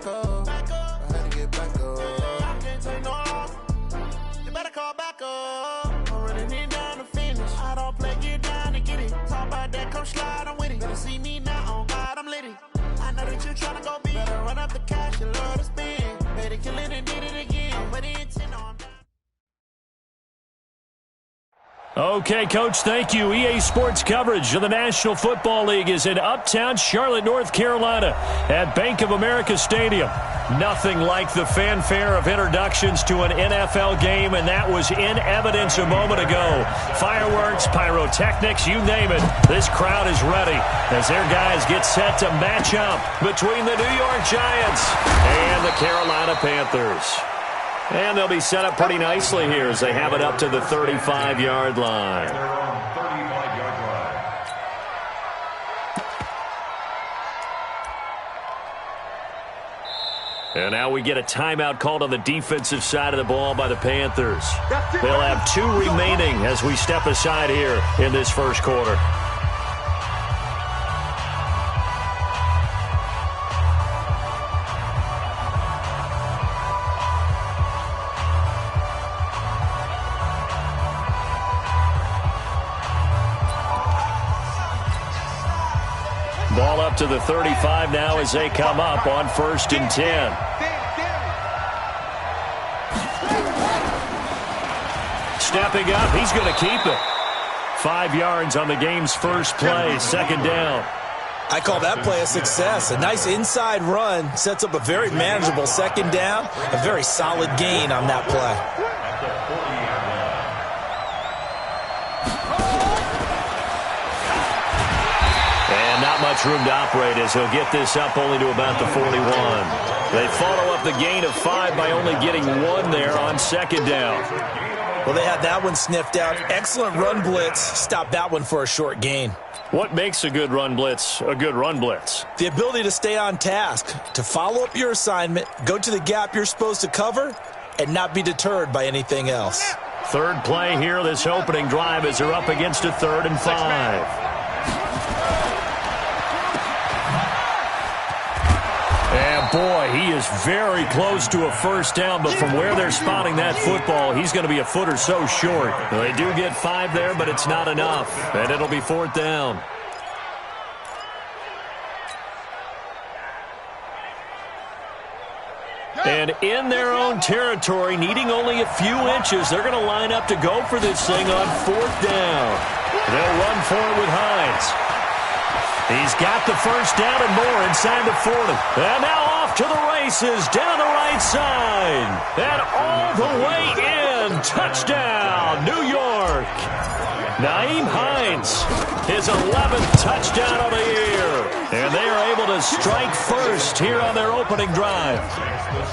back up. I had to get back up. I can't take no loss. You better call back up. I'm running it down to finish. I don't play, get down to get it. Talk about that, come slide, I'm with it. Better see me now, on God, I'm litty. I know that you tryna go big. Better run up the cash, you love to spend. Made it, kill it, and did it again. But the intent on. Okay, Coach, thank you. EA Sports coverage of the National Football League is in uptown Charlotte, North Carolina at Bank of America Stadium. Nothing like the fanfare of introductions to an NFL game, and that was in evidence a moment ago. Fireworks, pyrotechnics, you name it. This crowd is ready as their guys get set to match up between the New York Giants and the Carolina Panthers. And they'll be set up pretty nicely here as they have it up to the 35-yard line. And now we get a timeout called on the defensive side of the ball by the Panthers. They'll have 2 remaining as we step aside here in this first quarter. Ball up to the 35 now as they come up on 1st and 10. Stepping up, he's going to keep it. 5 yards on the game's first play, 2nd down. I call that play a success. A nice inside run sets up a very manageable 2nd down. A very solid gain on that play. Much room to operate as he'll get this up only to about the 41. They follow up the gain of 5 by only getting 1 there on 2nd down. Well, they had that one sniffed out. Excellent run blitz. Stop that one for a short gain. What makes a good run blitz a good run blitz? The ability to stay on task, to follow up your assignment, go to the gap you're supposed to cover, and not be deterred by anything else. 3rd play here, this opening drive as they're up against a 3rd and 5. And boy, he is very close to a 1st down, but from where they're spotting that football, he's going to be a foot or so short. They do get 5 there, but it's not enough, and it'll be 4th down. And in their own territory, needing only a few inches, they're going to line up to go for this thing on 4th down. They'll run for it with Hines. He's got the 1st down and more inside the 40. And now off to the races down the right side. And all the way in. Touchdown, New York. Nyheim Hines, his 11th touchdown of the year. And they are able to strike first here on their opening drive.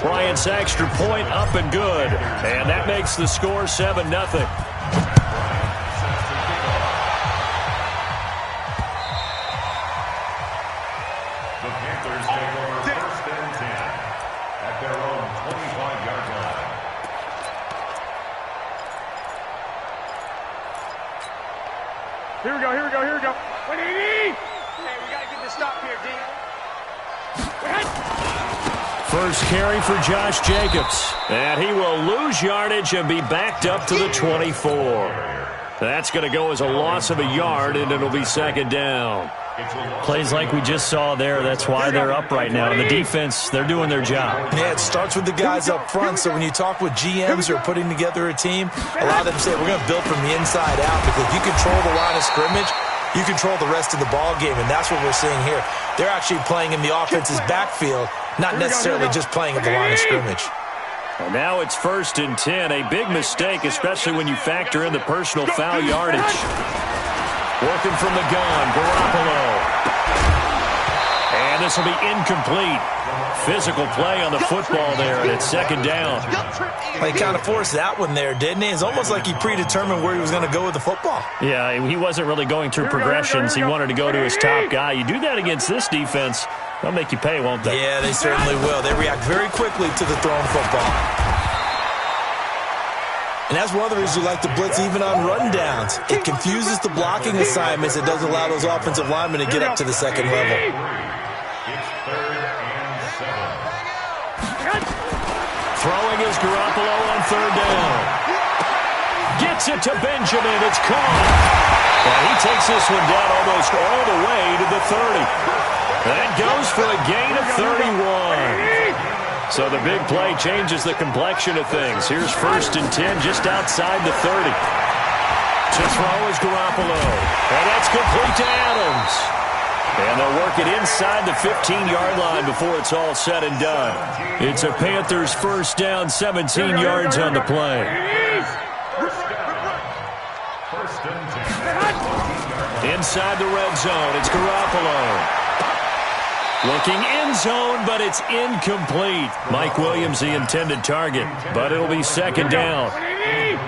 Bryant's extra point up and good. And that makes the score 7-0. Here we go. What do you need? Hey, we got to get this stop here, D. First carry for Josh Jacobs. And he will lose yardage and be backed up to the 24. That's going to go as a loss of a yard, and it'll be 2nd down. Plays like we just saw there, that's why they're up right now. And the defense, they're doing their job. Yeah, it starts with the guys up front. So when you talk with GMs who are putting together a team, a lot of them say, we're going to build from the inside out, because if you control the line of scrimmage, you control the rest of the ball game, and that's what we're seeing here. They're actually playing in the offense's backfield, not necessarily just playing at the line of scrimmage. And now it's 1st and 10. A big mistake, especially when you factor in the personal foul yardage. Working from the gun, Garoppolo. And this will be incomplete. Physical play on the football there, and it's 2nd down. Well, he kind of forced that one there, didn't he? It's almost like he predetermined where he was going to go with the football. Yeah, he wasn't really going through progressions. He wanted to go to his top guy. You do that against this defense, they'll make you pay, won't they? Yeah, they certainly will. They react very quickly to the thrown football. And that's one of the reasons we like to blitz even on rundowns. It confuses the blocking assignments. It doesn't allow those offensive linemen to get up to the 2nd level. Throwing is Garoppolo on third down. Gets it to Benjamin. It's caught. And he takes this one down almost all the way to the 30. That goes for a gain of 31. So the big play changes the complexion of things. Here's 1st and 10 just outside the 30. To throw is Garoppolo. And that's complete to Adams. And they'll work it inside the 15-yard line before it's all said and done. It's a Panthers first down, 17 yards on the play. Inside the red zone, it's Garoppolo. Looking end zone, but it's incomplete. Mike Williams, the intended target, but it'll be 2nd down.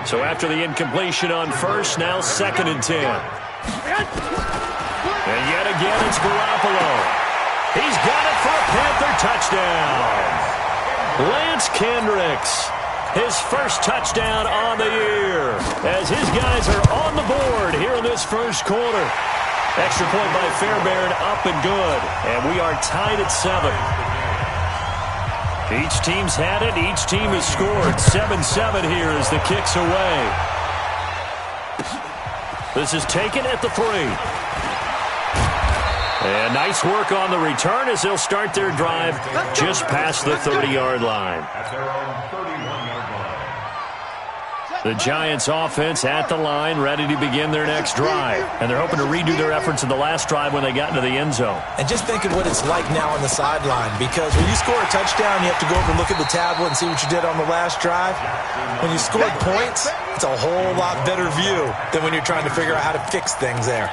So after the incompletion on 1st, now 2nd and 10. And yet again, it's Garoppolo. He's got it for a Panther touchdown. Lance Kendricks, his first touchdown on the year, as his guys are on the board here in this first quarter. Extra point by Fairbairn, up and good. And we are tied at 7. Each team's had it. Each team has scored. 7-7 here as the kick's away. This is taken at the 3. And nice work on the return as they'll start their drive just past the 30-yard line. The Giants offense at the line, ready to begin their next drive. And they're hoping to redo their efforts in the last drive when they got into the end zone. And just think of what it's like now on the sideline, because when you score a touchdown, you have to go over and look at the tablet and see what you did on the last drive. When you scored points, it's a whole lot better view than when you're trying to figure out how to fix things there.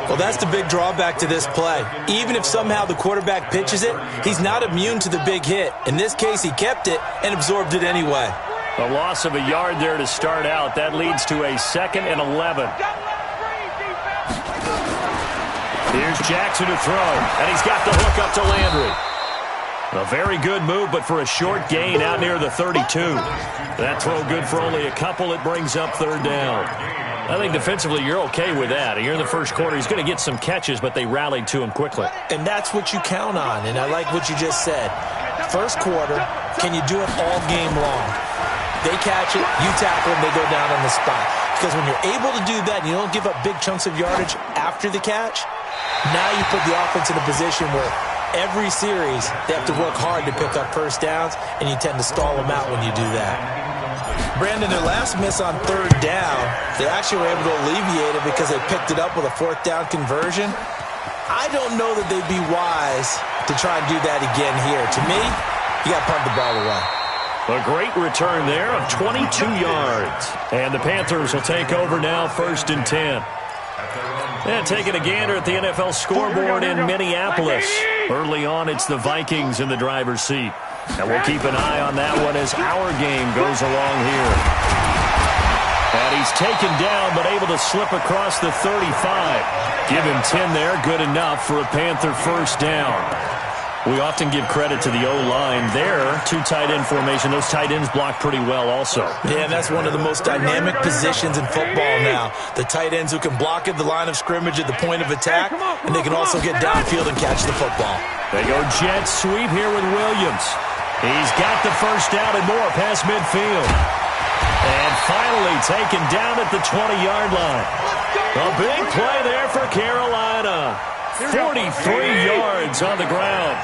Well, that's the big drawback to this play. Even if somehow the quarterback pitches it, he's not immune to the big hit. In this case, he kept it and absorbed it anyway. A loss of a yard there to start out. That leads to a 2nd and 11. Here's Jackson to throw, and he's got the hook up to Landry. A very good move, but for a short gain out near the 32. That throw good for only a couple. It brings up 3rd down. I think defensively you're okay with that. You're in the first quarter. He's going to get some catches, but they rallied to him quickly. And that's what you count on, and I like what you just said. First quarter, can you do it all game long? They catch it, you tackle them, they go down on the spot. Because when you're able to do that and you don't give up big chunks of yardage after the catch, now you put the offense in a position where every series they have to work hard to pick up first downs, and you tend to stall them out when you do that. Brandon, their last miss on 3rd down, they actually were able to alleviate it because they picked it up with a 4th down conversion. I don't know that they'd be wise to try and do that again here. To me, you got to punt the ball away. A great return there of 22 yards. And the Panthers will take over now, 1st and 10. And taking a gander at the NFL scoreboard in Minneapolis. Early on, it's the Vikings in the driver's seat. And we'll keep an eye on that one as our game goes along here. And he's taken down, but able to slip across the 35. Give him 10 there, good enough for a Panther first down. We often give credit to the O-line there. 2 tight end formation. Those tight ends block pretty well also. Yeah, and that's one of the most dynamic positions in football now. The tight ends who can block at the line of scrimmage at the point of attack, and they can also get downfield and catch the football. They go jet sweep here with Williams. He's got the first down and more past midfield. And finally taken down at the 20-yard line. A big play there for Carolina. 43 yards on the ground.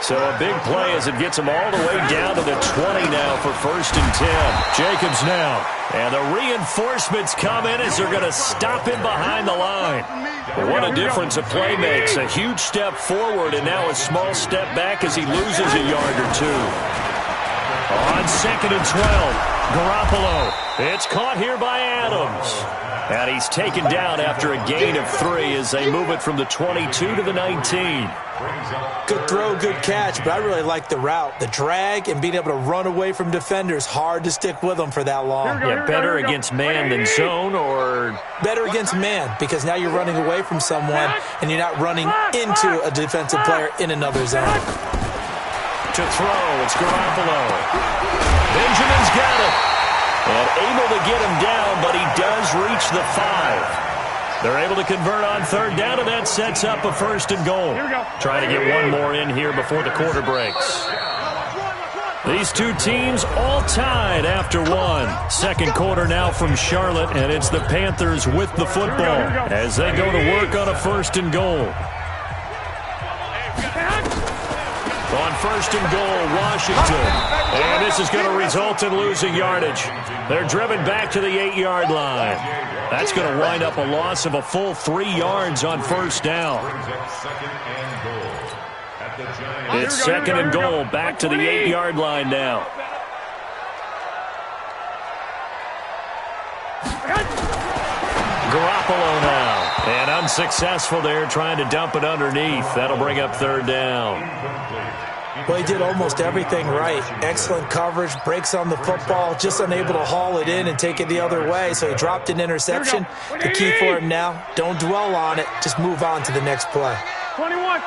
So a big play as it gets him all the way down to the 20 now for 1st and 10. Jacobs now. And the reinforcements come in as they're going to stop him behind the line. What a difference a play makes. A huge step forward and now a small step back as he loses a yard or 2. On 2nd and 12, Garoppolo. It's caught here by Adams. And he's taken down after a gain of 3 as they move it from the 22 to the 19. Good throw, good catch, but I really like the route. The drag and being able to run away from defenders. Hard to stick with them for that long. Yeah, better against man than zone, or? Better against man, because now you're running away from someone and you're not running into a defensive player in another zone. To throw, it's Garoppolo. Benjamin's got it. And able to get him down, but he does reach the 5. They're able to convert on 3rd down, and that sets up a 1st and goal. Trying to get one more in here before the quarter breaks. These two teams all tied after one. Second quarter now from Charlotte, and it's the Panthers with the football as they go to work on a 1st and goal. On 1st and goal, Washington. And this is going to result in losing yardage. They're driven back to the 8-yard line. That's going to wind up a loss of a full 3 yards on 1st down. It's 2nd and goal, back to the 8-yard line now. Garoppolo now. And unsuccessful there, trying to dump it underneath. That'll bring up 3rd down. Well, he did almost everything right. Excellent coverage, breaks on the football, just unable to haul it in and take it the other way. So he dropped an interception. The key for him now, don't dwell on it. Just move on to the next play. 21.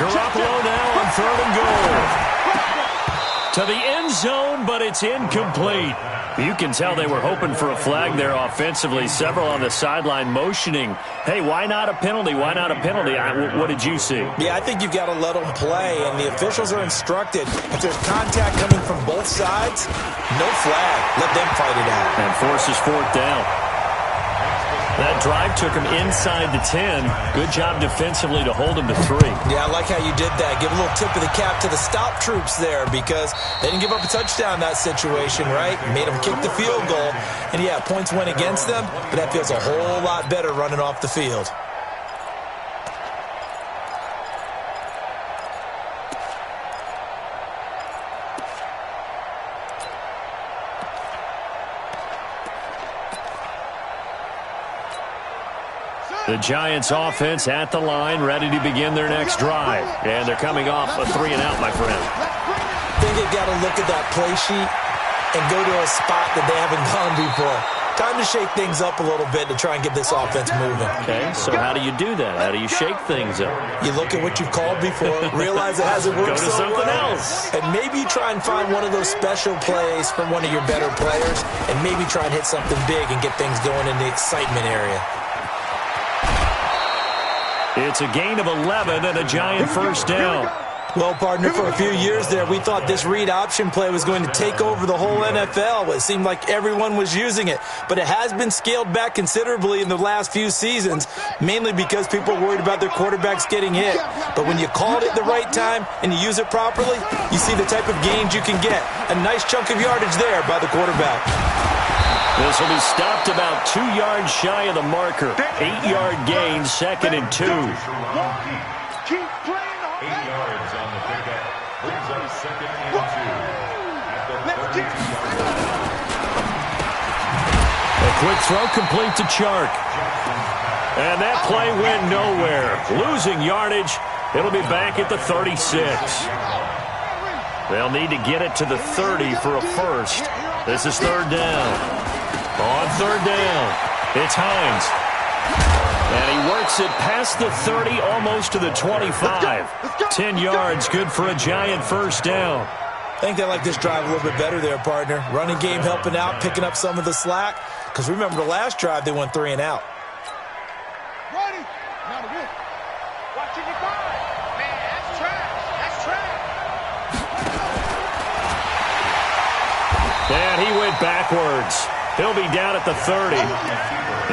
Garoppolo now on 3rd and goal. To the end zone, but it's incomplete. You can tell they were hoping for a flag there offensively. Several on the sideline motioning, hey, why not a penalty? Why not a penalty? What did you see? Yeah, I think you've got to let them play, and the officials are instructed. If there's contact coming from both sides, no flag. Let them fight it out. And forces 4th down. That drive took him inside the 10. Good job defensively to hold him to 3. Yeah, I like how you did that. Give a little tip of the cap to the stop troops there because they didn't give up a touchdown in that situation, right? Made them kick the field goal. And, yeah, points went against them, but that feels a whole lot better running off the field. The Giants offense at the line, ready to begin their next drive. And they're coming off a 3-and-out, my friend. I think they've got to look at that play sheet and go to a spot that they haven't gone before. Time to shake things up a little bit to try and get this offense moving. Okay, so how do you do that? How do you shake things up? You look at what you've called before, realize it hasn't worked Go to so something well, else. and maybe try and find one of those special plays from one of your better players, and maybe try and hit something big and get things going in the excitement area. It's a gain of 11 and a Giant 1st down. Well, partner, for a few years there, we thought this read option play was going to take over the whole NFL. It seemed like everyone was using it, but it has been scaled back considerably in the last few seasons, mainly because people are worried about their quarterbacks getting hit. But when you call it at the right time and you use it properly, you see the type of gains you can get. A nice chunk of yardage there by the quarterback. This will be stopped about 2 yards shy of the marker. 8-yard gain, 2nd and 2. Keep playing the 8 yards on the pickup. Brings up 2nd and 2. At the 30-yard line. A quick throw complete to Chark. And that play went nowhere. Losing yardage. It'll be back at the 36. They'll need to get it to the 30 for a 1st. This is 3rd down. On 3rd down, it's Hines. And he works it past the 30, almost to the 25. 10 yards, good for a Giant 1st down. I think they like this drive a little bit better there, partner. Running game helping out, picking up some of the slack. Because remember the last drive, they went 3-and-out. Ready. Not a hit. Watching your guy. Man, that's trash. That's trash. And he went backwards. He'll be down at the 30.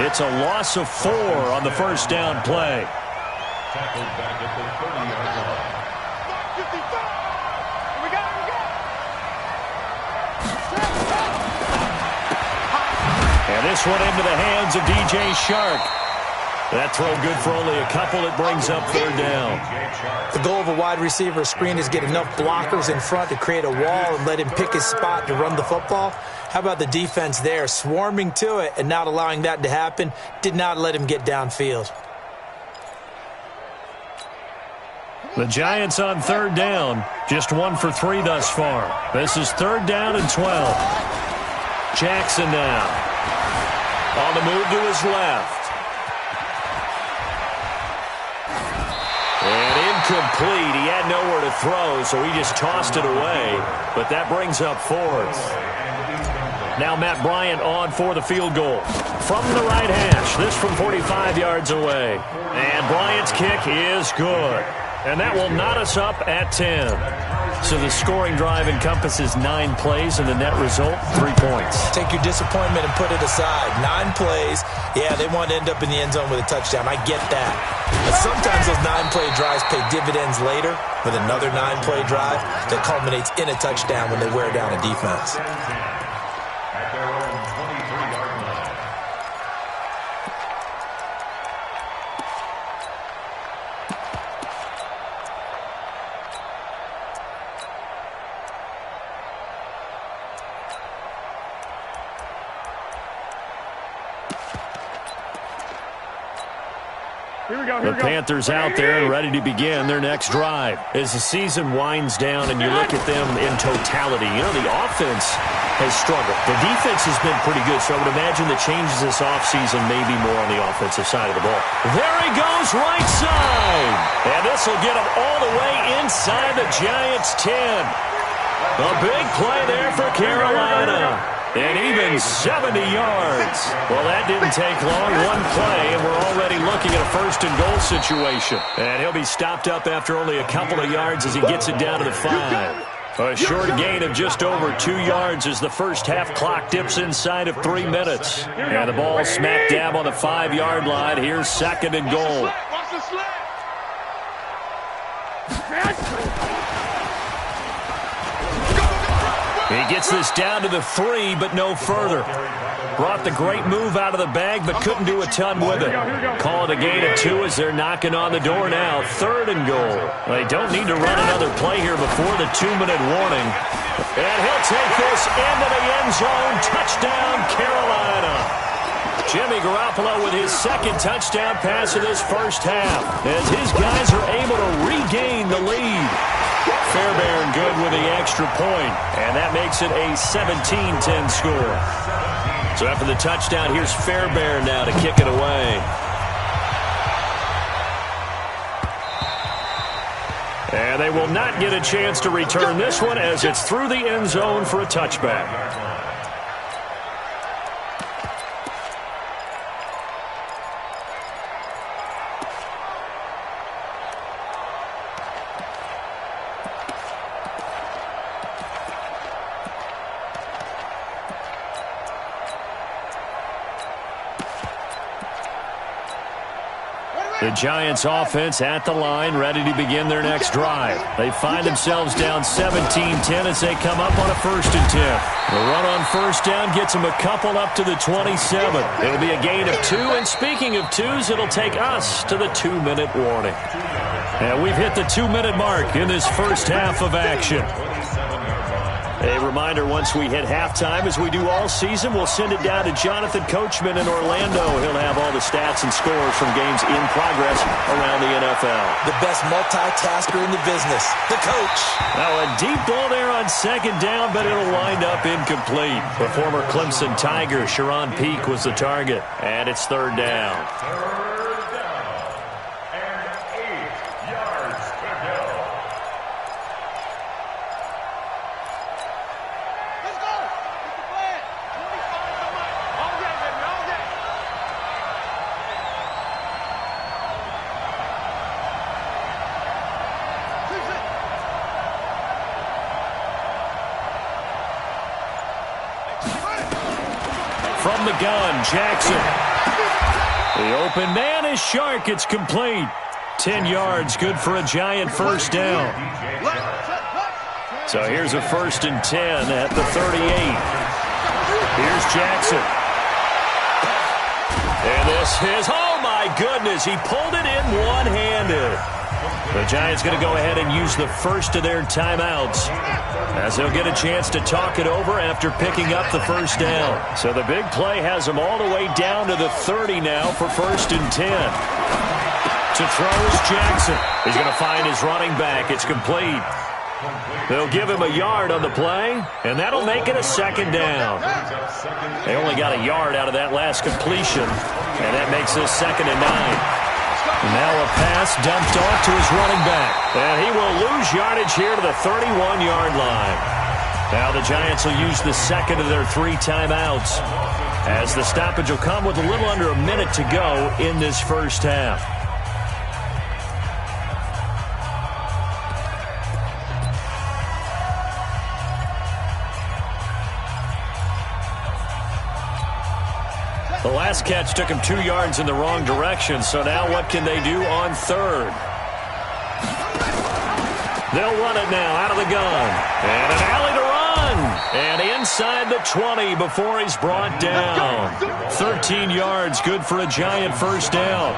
It's a loss of 4 on the 1st down play. Tackled back at the 30-yard line. 55. We got it. And this one into the hands of DJ Chark. That throw good for only a couple. It brings up 3rd down. The goal of a wide receiver screen is get enough blockers in front to create a wall and let him pick his spot to run the football. How about the defense there, swarming to it and not allowing that to happen? Did not let him get downfield. The Giants on 3rd down, just 1 for 3 thus far. This is 3rd down and 12. Jackson now. On the move to his left. And incomplete. He had nowhere to throw, so he just tossed it away. But that brings up 4th. Now Matt Bryant on for the field goal. From the right hash, this from 45 yards away. And Bryant's kick is good. And that will knot us up at 10. So the scoring drive encompasses 9 plays, and the net result, 3 points. Take your disappointment and put it aside. 9 plays. Yeah, they want to end up in the end zone with a touchdown. I get that. But sometimes those 9-play drives pay dividends later with another 9-play drive that culminates in a touchdown when they wear down a defense. At their own 23-yard line. The Panthers out there and ready to begin their next drive. As the season winds down and you look at them in totality, you know, the offense has struggled. The defense has been pretty good, so I would imagine the changes this offseason may be more on the offensive side of the ball. There he goes, right side. And this will get him all the way inside the Giants' 10. A big play there for Carolina. And even 70 yards. Well, that didn't take long. One play, and we're already looking at a first-and-goal situation. And he'll be stopped up after only a couple of yards as he gets it down to the 5. A short gain of just over 2 yards as the first half clock dips inside of 3 minutes. And the ball smack dab on the 5-yard line. Here's second and goal. Watch the slip. He gets this down to the 3, but no further. Brought the great move out of the bag, but couldn't do a ton with it. Call it a gain of 2 as they're knocking on the door now. Third and goal. They don't need to run another play here before the 2-minute warning. And he'll take this into the end zone. Touchdown, Carolina. Jimmy Garoppolo with his second touchdown pass of this first half as his guys are able to regain the lead. Fairbairn good with the extra point, and that makes it a 17-10 score. So after the touchdown, here's Fairbairn now to kick it away. And they will not get a chance to return this one as it's through the end zone for a touchback. The Giants offense at the line, ready to begin their next drive. They find themselves down 17-10 as they come up on a 1st and 10. The run on first down gets them a couple up to the 27. It'll be a gain of 2, and speaking of 2s, it'll take us to the 2-minute warning. And we've hit the 2-minute mark in this first half of action. A reminder, once we hit halftime, as we do all season, we'll send it down to Jonathan Coachman in Orlando. He'll have all the stats and scores from games in progress around the NFL. The best multitasker in the business, the coach. Now a deep ball there on second down, but it'll wind up incomplete. The former Clemson Tiger, Sharon Peak, was the target, and it's third down. Third down and 8 yards to go. Let's go. Get the flag. 25. All day, baby. All day. From the gun, Jackson. The open man is Shark. It's complete. 10 yards, good for a Giant first down. So here's a 1st and 10 at the 38. Here's Jackson. And this is, oh my goodness, he pulled it in one-handed. The Giants going to go ahead and use the first of their timeouts as they'll get a chance to talk it over after picking up the first down. So the big play has them all the way down to the 30 now for 1st and 10. To throw is Jackson. He's going to find his running back. It's complete. They'll give him a yard on the play, and that'll make it a 2nd down. They only got a yard out of that last completion, and that makes this 2nd and 9. Now a pass dumped off to his running back. And he will lose yardage here to the 31-yard line. Now the Giants will use the second of their 3 timeouts, as the stoppage will come with a little under a minute to go in this first half. last catch took him 2 yards in the wrong direction, so now what can they do on third? They'll run it now out of the gun. And an alley to run. And inside the 20 before he's brought down. 13 yards, good for a Giant first down.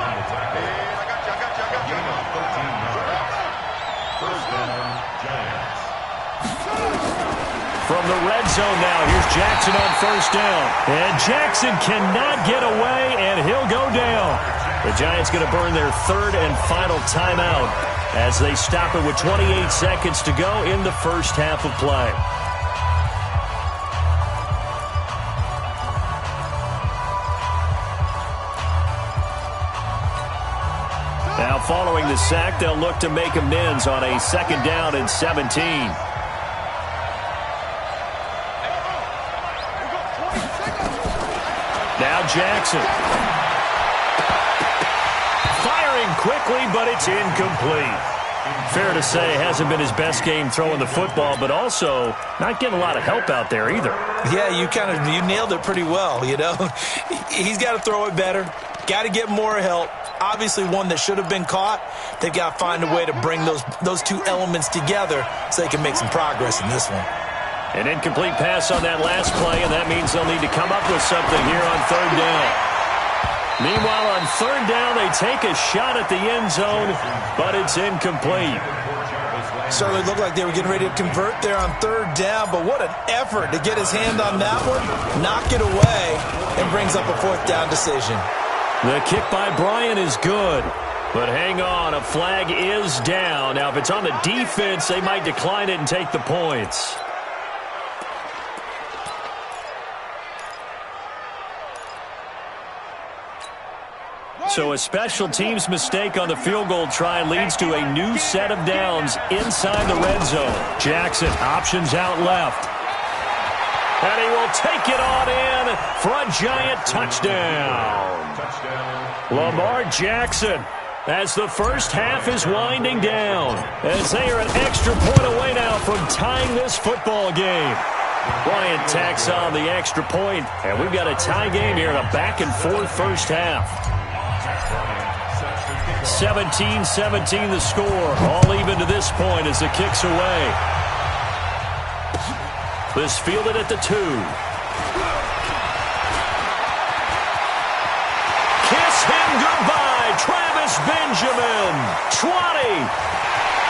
From the red zone now, here's Jackson on first down. And Jackson cannot get away, and he'll go down. The Giants going to burn their third and final timeout as they stop it with 28 seconds to go in the first half of play. Now following the sack, they'll look to make amends on a second down and 17. Now Jackson. Firing quickly, but it's incomplete. Fair to say, hasn't been his best game throwing the football, but also not getting a lot of help out there either. Yeah, you nailed it pretty well, you know. He's got to throw it better. Got to get more help. Obviously one that should have been caught. They've got to find a way to bring those two elements together so they can make some progress in this one. An incomplete pass on that last play, and that means they'll need to come up with something here on third down. Meanwhile, on third down, they take a shot at the end zone, but it's incomplete. Certainly looked like they were getting ready to convert there on third down, but what an effort to get his hand on that one, knock it away, and brings up a fourth down decision. The kick by Bryant is good. But hang on, a flag is down. Now, if it's on the defense, they might decline it and take the points. So a special teams mistake on the field goal try leads to a new set of downs inside the red zone. Jackson options out left. And he will take it on in for a Giant touchdown. Lamar Jackson, as the first half is winding down, as they are an extra point away now from tying this football game. Bryant tacks on the extra point, and we've got a tie game here in a back-and-forth first half. 17-17 the score, all even to this point as the kick's away. This fielded at the 2. Kiss him goodbye, Travis Benjamin. 20.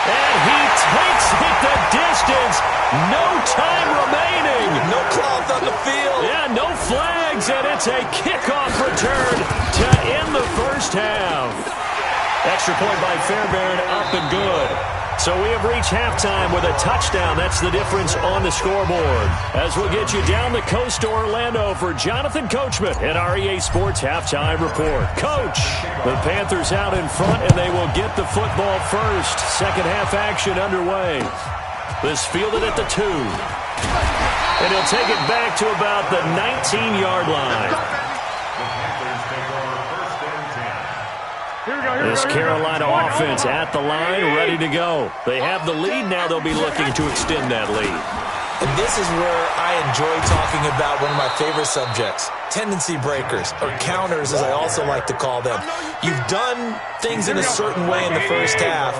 And he takes it the distance. No time remaining. No cloth on the field. Yeah, no flags, and it's a kickoff return to end the first half. Extra point by Fairbairn, up and good. So we have reached halftime with a touchdown. That's the difference on the scoreboard. As we'll get you down the coast to Orlando for Jonathan Coachman at our EA Sports Halftime Report. Coach, the Panthers out in front, and they will get the football first. Second half action underway. This fielded at the 2. And he'll take it back to about the 19-yard line. This Carolina offense at the line, ready to go. They have the lead now. They'll be looking to extend that lead. And this is where I enjoy talking about one of my favorite subjects, tendency breakers, or counters as I also like to call them. You've done things in a certain way in the first half,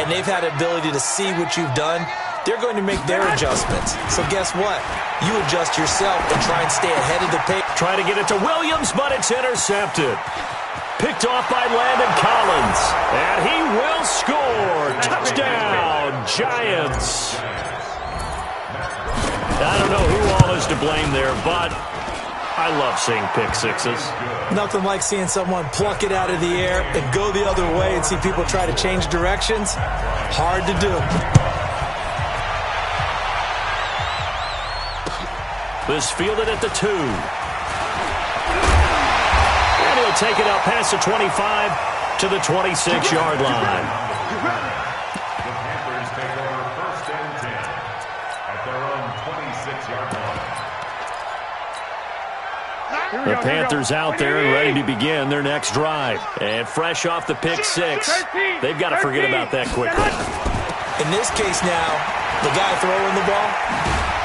and they've had the ability to see what you've done. They're going to make their adjustments. So guess what? You adjust yourself and try and stay ahead of the pace. Try to get it to Williams, but it's intercepted. Picked off by Landon Collins. And he will score. Touchdown, Giants. I don't know who all is to blame there, but I love seeing pick sixes. Nothing like seeing someone pluck it out of the air and go the other way and see people try to change directions. Hard to do. This fielded at the 2. And he'll take it out past the 25 to the 26-yard line. The Panthers take over first and 10 at their own 26-yard line. The Panthers out there and ready to begin their next drive. And fresh off the pick 6, they've got to forget about that quickly. In this case now, the guy throwing the ball,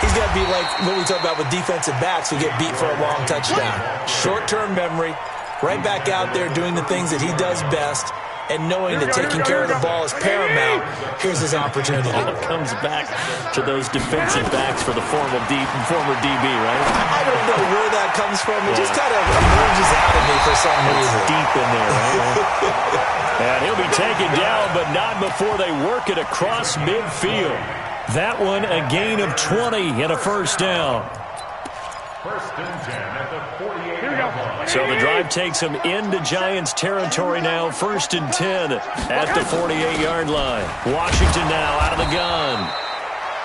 He's got to be like what we talk about with defensive backs who get beat for a long touchdown. Short-term memory, right back out there doing the things that he does best, and knowing that taking care of the ball is paramount. Here's his opportunity. It comes back to those defensive backs for the former DB, right? I don't know where that comes from. It just kind of emerges out of me for some reason. It's deep in there, right? And he'll be taken down, but not before they work it across midfield. That one a gain of 20 and a first down. First and 10 at the 48-yard line. So the drive takes them into Giants territory now. First and 10 at the 48-yard line. Washington now out of the gun.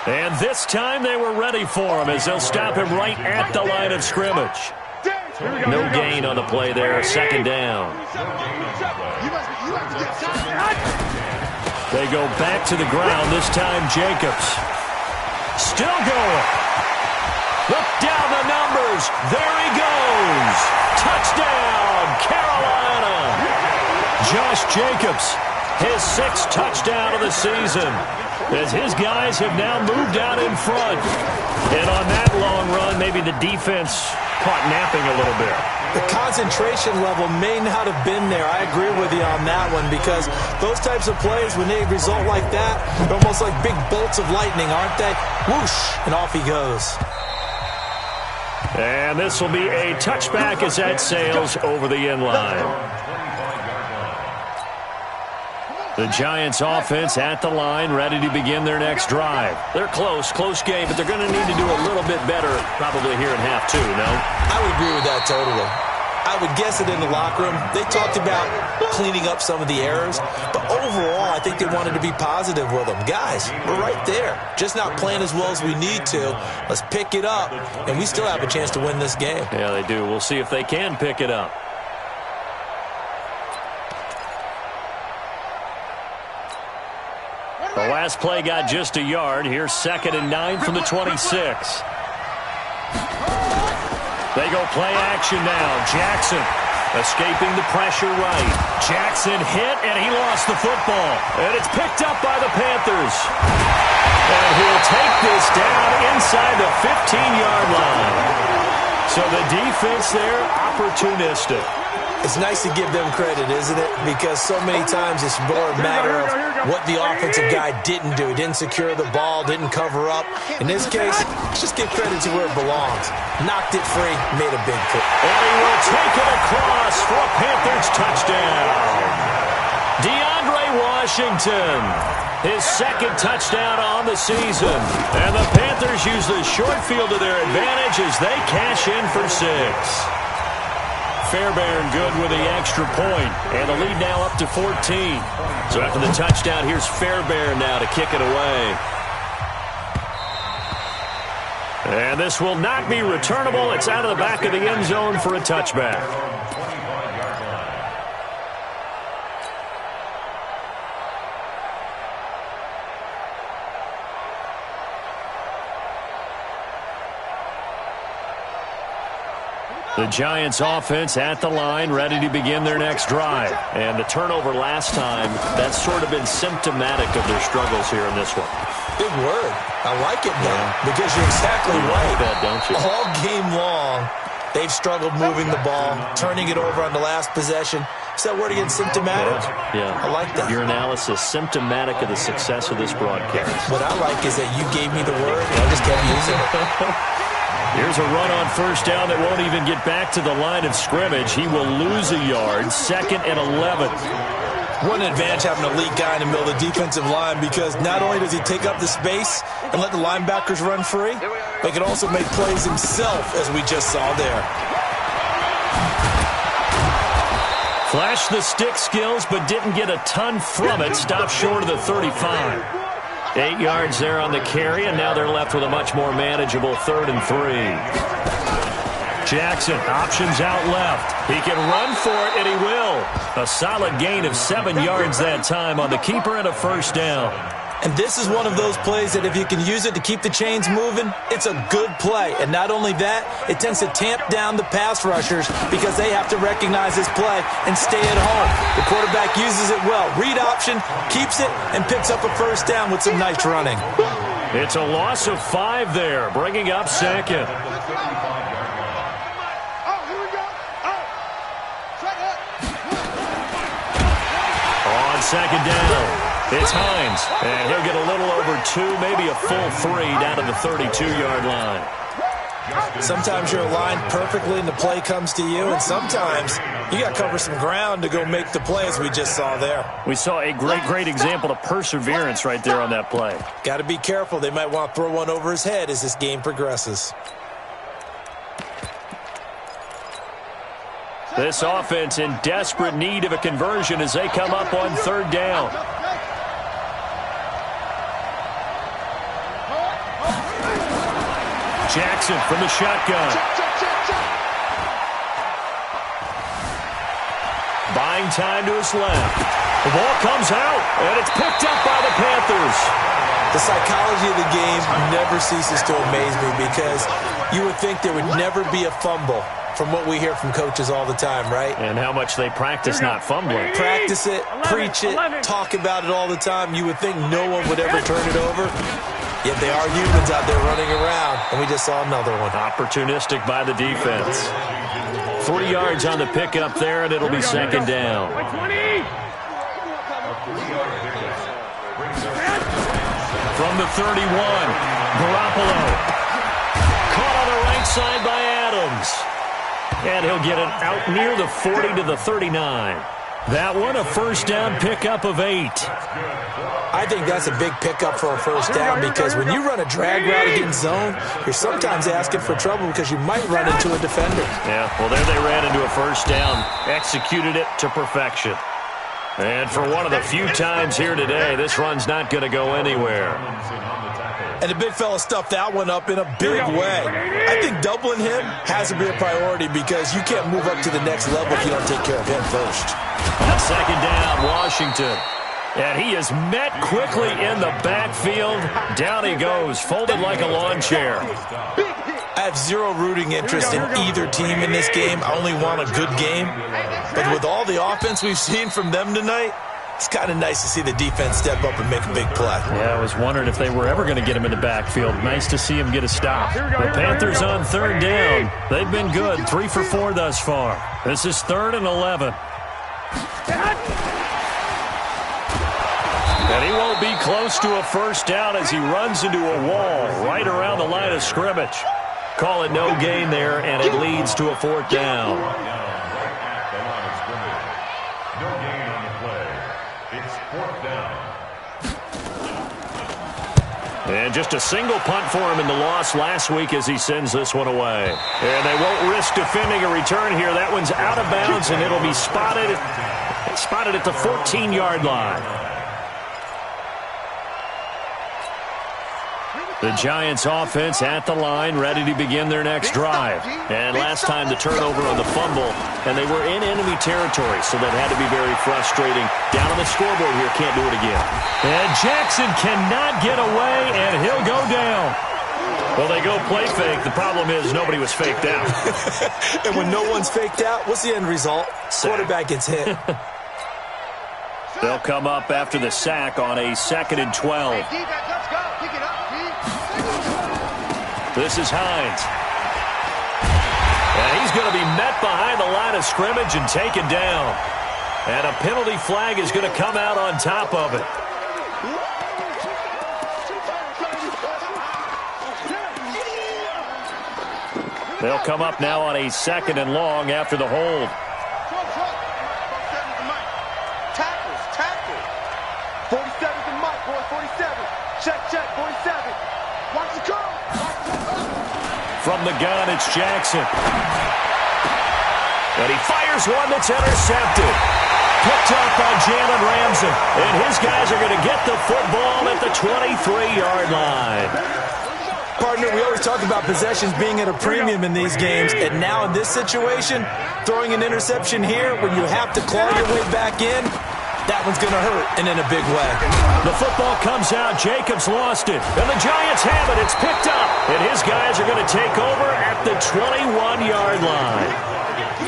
And this time they were ready for him as they'll stop him right at the line of scrimmage. No gain on the play there. Second down. They go back to the ground. This time Jacobs. Still going. Look down the numbers. There he goes. Touchdown, Carolina. Josh Jacobs, his sixth touchdown of the season, as his guys have now moved out in front. And on that long run, maybe the defense caught napping a little bit. The concentration level may not have been there. I agree with you on that one, because those types of plays, when they result like that, they're almost like big bolts of lightning, aren't they? Whoosh, and off he goes. And this will be a touchback as that sails over the end line. The Giants offense at the line, ready to begin their next drive. They're close game, but they're going to need to do a little bit better probably here in half two, no? I would agree with that totally. I would guess it in the locker room. They talked about cleaning up some of the errors, but overall, I think they wanted to be positive with them. Guys, we're right there. Just not playing as well as we need to. Let's pick it up, and we still have a chance to win this game. Yeah, they do. We'll see if they can pick it up. The last play got just a yard. Here's 2nd and 9 from the 26. They go play action now. Jackson escaping the pressure right. Jackson hit, and he lost the football. And it's picked up by the Panthers. And he'll take this down inside the 15-yard line. So the defense there, opportunistic. It's nice to give them credit, isn't it? Because so many times it's more a matter of what the offensive guy didn't do. He didn't secure the ball, didn't cover up. In this case, let's just give credit to where it belongs. Knocked it free, made a big play. And he will take it across for a Panthers touchdown. DeAndre Washington, his second touchdown on the season. And the Panthers use the short field to their advantage as they cash in for 6. Fairbairn good with the extra point, and the lead now up to 14. So after the touchdown, here's Fairbairn now to kick it away. And this will not be returnable. It's out of the back of the end zone for a touchback. The Giants offense at the line, ready to begin their next drive. And the turnover last time, that's sort of been symptomatic of their struggles here in this one. Big word. I like it now, because you're exactly right. Like that, don't you? All game long, they've struggled moving the ball, turning it over on the last possession. Is that word again, symptomatic? Yeah. I like that. Your analysis, symptomatic of the success of this broadcast. What I like is that you gave me the word, and I just kept using it. Here's a run on first down that won't even get back to the line of scrimmage. He will lose a yard. 2nd and 11. What an advantage having an elite guy in the middle of the defensive line, because not only does he take up the space and let the linebackers run free, but he can also make plays himself, as we just saw there. Flashed the stick skills, but didn't get a ton from it. Stopped short of the 35. 8 yards there on the carry, and now they're left with a much more manageable 3rd and 3. Jackson, options out left. He can run for it, and he will. A solid gain of 7 yards that time on the keeper and a first down. And this is one of those plays that if you can use it to keep the chains moving, it's a good play. And not only that, it tends to tamp down the pass rushers because they have to recognize this play and stay at home. The quarterback uses it well. Read option, keeps it, and picks up a first down with some nice running. It's a loss of 5 there, bringing up second. On second down, it's Hines, and he'll get a little over 2, maybe a full 3 down to the 32-yard line. Sometimes you're aligned perfectly and the play comes to you, and sometimes you got to cover some ground to go make the play, as we just saw there. We saw a great example of perseverance right there on that play. Got to be careful. They might want to throw one over his head as this game progresses. This offense in desperate need of a conversion as they come up on third down. Jackson from the shotgun. Buying time to his left. The ball comes out, and it's picked up by the Panthers. The psychology of the game never ceases to amaze me, because you would think there would never be a fumble from what we hear from coaches all the time, right? And how much they practice not fumbling. Practice it, preach it, talk about it all the time. You would think no one would ever turn it over. Yet they are humans out there running around, and we just saw another one. Opportunistic by the defense. 3 yards on the pickup there, and it'll be second down. From the 31, Garoppolo. Caught on the right side by Adams. And he'll get it out near the 40 to the 39. That one, a first down pickup of 8. I think that's a big pickup for a first down, because when you run a drag route against zone, you're sometimes asking for trouble because you might run into a defender. Yeah, well, there they ran into a first down, executed it to perfection. And for one of the few times here today, this run's not going to go anywhere. And the big fella stuffed that one up in a big way. I think doubling him has to be a priority, because you can't move up to the next level if you don't take care of him first. On second down, Washington. And he is met quickly in the backfield. Down he goes, folded like a lawn chair. I have zero rooting interest in either team in this game. I only want a good game. But with all the offense we've seen from them tonight, it's kind of nice to see the defense step up and make a big play. Yeah, I was wondering if they were ever going to get him in the backfield. Nice to see him get a stop. The Panthers on third down. They've been good, 3 for 4 thus far. This is 3rd and 11. And he won't be close to a first down as he runs into a wall right around the line of scrimmage. Call it no gain there, and it leads to a 4th down. And just a single punt for him in the loss last week as he sends this one away. And they won't risk defending a return here. That one's out of bounds, and it'll be spotted at the 14-yard line. The Giants offense at the line, ready to begin their next drive. And last time the turnover on the fumble, and they were in enemy territory, so that had to be very frustrating. Down on the scoreboard here, can't do it again. And Jackson cannot get away, and he'll go down. Well, they go play fake. The problem is nobody was faked out. And when no one's faked out, what's the end result? Quarterback gets hit. They'll come up after the sack on a 2nd and 12. This is Hines. And he's going to be met behind the line of scrimmage and taken down. And a penalty flag is going to come out on top of it. They'll come up now on a 2nd and long after the hold. Tackle. 47's the mic, boy, 47. Check, 47. Watch the go. From the gun, it's Jackson. And he fires one that's intercepted. Picked up by Jalen Ramsey. And his guys are going to get the football at the 23-yard line. Partner, we always talk about possessions being at a premium in these games. And now in this situation, throwing an interception here when you have to claw your way back in, that one's going to hurt, and in a big way. The football comes out. Jacobs lost it. And the Giants have it. It's picked up. And his guys are going to take over at the 21-yard line.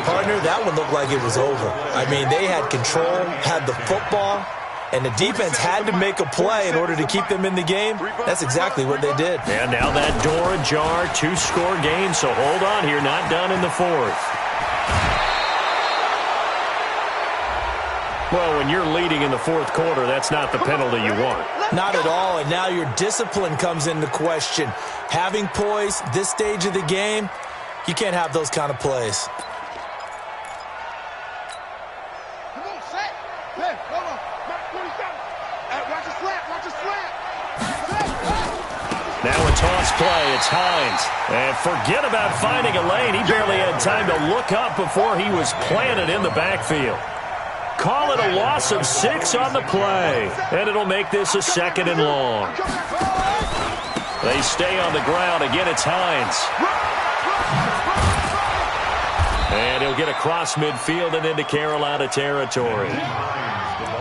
Partner, that one looked like it was over. I mean, they had control, had the football, and the defense had to make a play in order to keep them in the game. That's exactly what they did. And now that door ajar, 2-score game, so hold on here, not done in the fourth. Well, when you're leading in the fourth quarter, that's not the penalty you want. Not at all, and now your discipline comes into question. Having poise this stage of the game, you can't have those kind of plays. Come on, set. Hey, hold on. Mark 27. Watch a slap. Watch a slap. Now a toss play. It's Hines. And forget about finding a lane. He barely had time to look up before he was planted in the backfield. Call it a loss of 6 on the play. And it'll make this a 2nd and long. They stay on the ground. Again, it's Hines. And he'll get across midfield and into Carolina territory.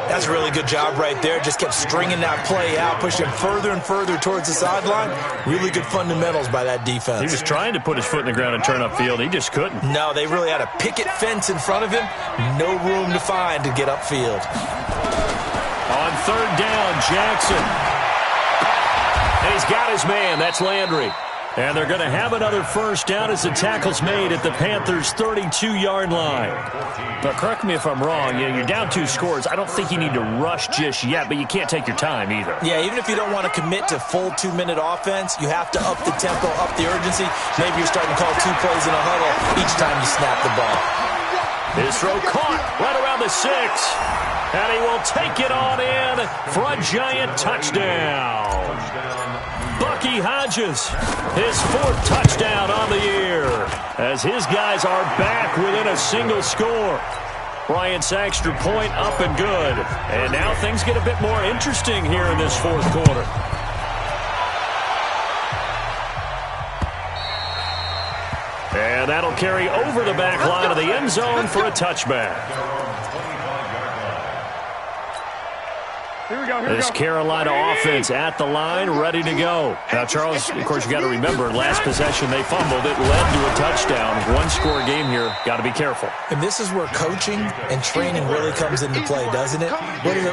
That's a really good job right there. Just kept stringing that play out, pushing further and further towards the sideline. Really good fundamentals by that defense. He was trying to put his foot in the ground and turn upfield. He just couldn't. No, they really had a picket fence in front of him. No room to find to get upfield. On 3rd down, Jackson. And he's got his man. That's Landry. And they're going to have another first down as the tackle's made at the Panthers' 32-yard line. But correct me if I'm wrong, you're down 2 scores. I don't think you need to rush just yet, but you can't take your time either. Yeah, even if you don't want to commit to full 2-minute offense, you have to up the tempo, up the urgency. Maybe you're starting to call 2 plays in a huddle each time you snap the ball. His throw caught right around the 6. And he will take it on in for a giant touchdown. Bucky Hodges, his 4th touchdown on the year, as his guys are back within a single score. Bryant's extra point up and good. And now things get a bit more interesting here in this 4th quarter. And that'll carry over the back line of the end zone for a touchback. This Carolina offense at the line, ready to go. Now, Charles, of course, you got to remember, last possession they fumbled. It led to a touchdown. 1-score game here. Got to be careful. And this is where coaching and training really comes into play, doesn't it?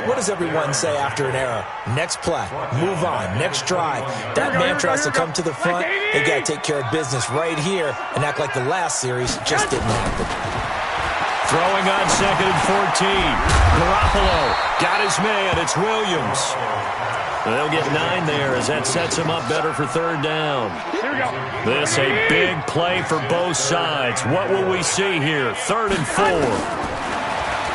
What does everyone say after an error? Next play, move on, next drive. That mantra has to come to the front. They got to take care of business right here and act like the last series just didn't happen. Throwing on 2nd and 14. Garoppolo got his man. It's Williams. They'll get 9 there as that sets him up better for 3rd down. This a big play for both sides. What will we see here? 3rd and 4.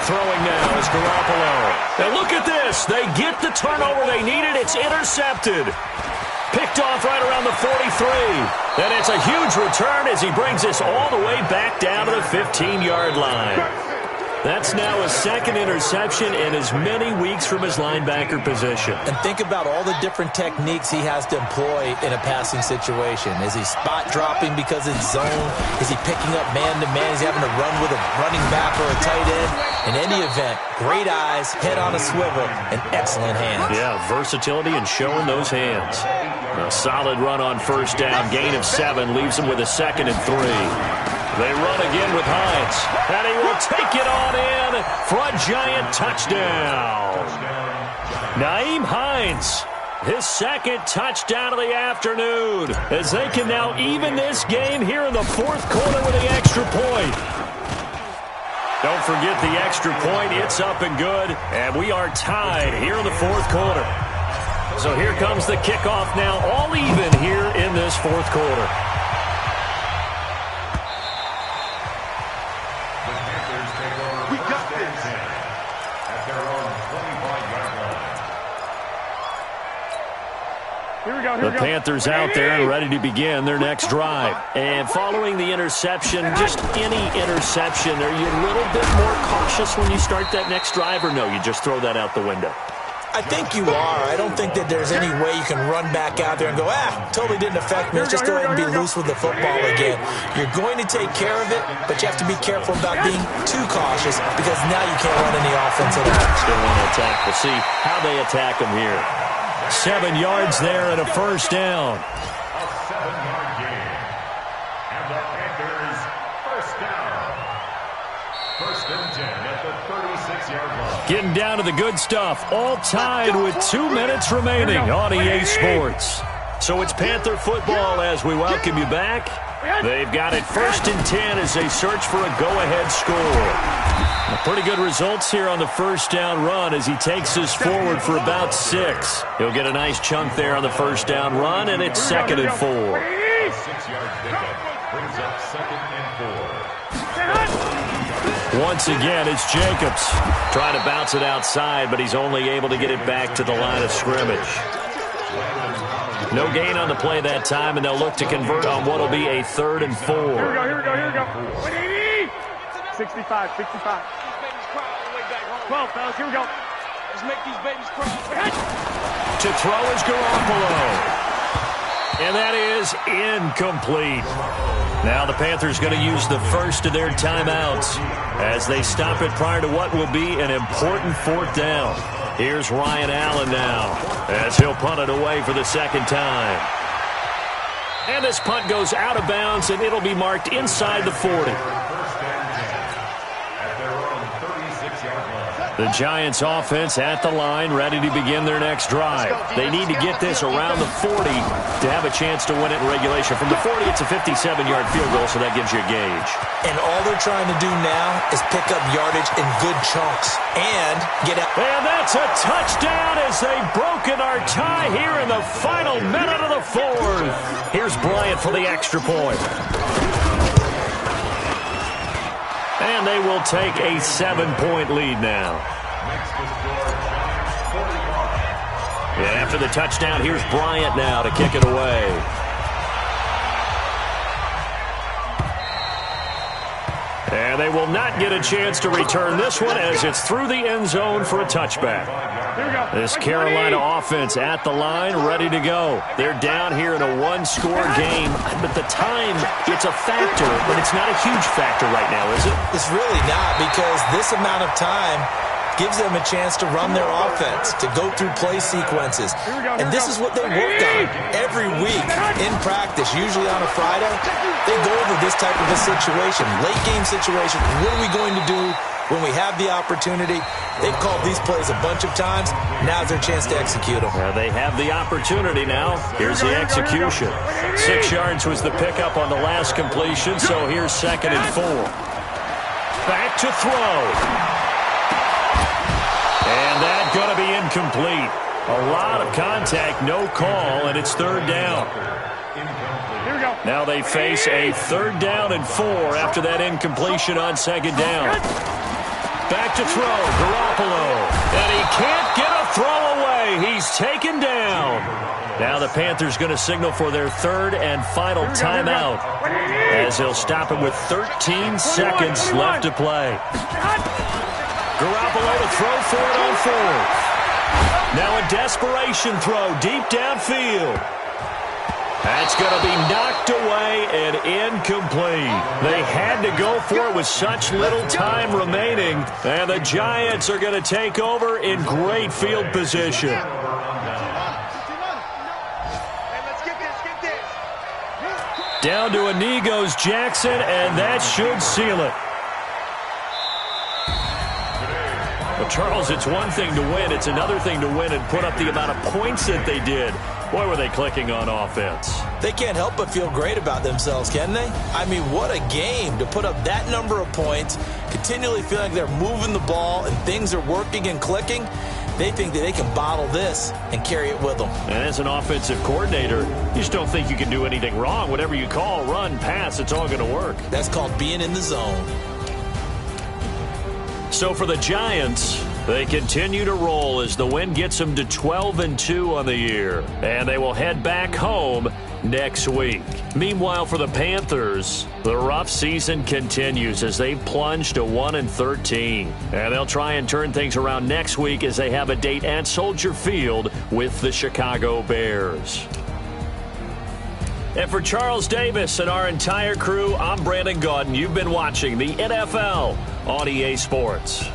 Throwing now is Garoppolo. And look at this. They get the turnover they needed. It's intercepted. Picked off right around the 43. And it's a huge return as he brings this all the way back down to the 15-yard line. That's now a 2nd interception in as many weeks from his linebacker position. And think about all the different techniques he has to employ in a passing situation. Is he spot dropping because it's zone? Is he picking up man-to-man? Is he having to run with a running back or a tight end? In any event, great eyes, head on a swivel, and excellent hands. Yeah, versatility and showing those hands. A solid run on 1st down. Gain of 7 leaves him with a 2nd and 3. They run again with Hines. And he will take it on in for a giant touchdown. Nyheim Hines, his 2nd touchdown of the afternoon, as they can now even this game here in the 4th quarter with the extra point. Don't forget the extra point. It's up and good. And we are tied here in the 4th quarter. So here comes the kickoff now, all even here in this 4th quarter. The Panthers out there and ready to begin their next drive. And following the interception, just any interception, are you a little bit more cautious when you start that next drive, or no, you just throw that out the window? I think you are. I don't think that there's any way you can run back out there and go, totally didn't affect me. Let's just go ahead and be loose with the football again. You're going to take care of it, but you have to be careful about being too cautious because now you can't run any offense at all. Still want to attack. We'll see how they attack them here. 7 yards there and a 1st down. A 7-yard gain. And the Panthers 1st down. 1st and 10 at the 36-yard line. Getting down to the good stuff. All tied with 2 minutes remaining on EA Sports. So it's Panther football as we welcome you back. They've got it 1st and 10 as they search for a go-ahead score. Pretty good results here on the first down run as he takes this forward for about 6. He'll get a nice chunk there on the first down run, and it's 2nd and 4. 6-yard pickup brings up 2nd and 4. Once again, it's Jacobs trying to bounce it outside, but he's only able to get it back to the line of scrimmage. No gain on the play that time, and they'll look to convert on what will be a 3rd and 4. Here we go. 65. 12, fellas, here we go. Let's make these babies cry. To throw is Garoppolo. And that is incomplete. Now the Panthers going to use the first of their timeouts as they stop it prior to what will be an important 4th down. Here's Ryan Allen now as he'll punt it away for the 2nd time. And this punt goes out of bounds, and it'll be marked inside the 40. The Giants offense at the line, ready to begin their next drive. They need to get this around the 40 to have a chance to win it in regulation. From the 40, it's a 57-yard field goal, so that gives you a gauge. And all they're trying to do now is pick up yardage in good chunks and get out. And that's a touchdown as they've broken our tie here in the final minute of the 4th. Here's Bryant for the extra point. And they will take a 7-point lead now. And after the touchdown, here's Bryant now to kick it away. And they will not get a chance to return this one as it's through the end zone for a touchback. This Carolina offense at the line, ready to go. They're down here in a 1-score game, but the time, it's a factor, but it's not a huge factor right now, is it? It's really not, because this amount of time gives them a chance to run their offense, to go through play sequences. And this is what they work on every week in practice, usually on a Friday. They go over this type of a situation, late game situation. What are we going to do when we have the opportunity? They've called these plays a bunch of times. Now's their chance to execute them. They have the opportunity now. Here's the execution. 6 yards was the pickup on the last completion, so here's 2nd and 4. Back to throw. And that's going to be incomplete. A lot of contact, no call, and it's 3rd down. Here we go. Now they face a 3rd down and 4 after that incompletion on 2nd down. Back to throw, Garoppolo. And he can't get a throw away. He's taken down. Now the Panthers going to signal for their 3rd and final timeout as they'll stop it with 13 seconds left to play. Garoppolo to throw for it on 4th. Now a desperation throw deep downfield. That's going to be knocked away and incomplete. They had to go for it with such little time remaining, and the Giants are going to take over in great field position. Down to a knee goes Jackson, and that should seal it. Well, Charles, it's one thing to win. It's another thing to win and put up the amount of points that they did. Boy, were they clicking on offense. They can't help but feel great about themselves, can they? I mean, what a game to put up that number of points, continually feeling like they're moving the ball and things are working and clicking. They think that they can bottle this and carry it with them. And as an offensive coordinator, you just don't think you can do anything wrong. Whatever you call, run, pass, it's all going to work. That's called being in the zone. So for the Giants, they continue to roll as the win gets them to 12-2 on the year. And they will head back home next week. Meanwhile, for the Panthers, the rough season continues as they plunge to 1-13. And they'll try and turn things around next week as they have a date at Soldier Field with the Chicago Bears. And for Charles Davis and our entire crew, I'm Brandon Gaudin. You've been watching the NFL on EA Sports.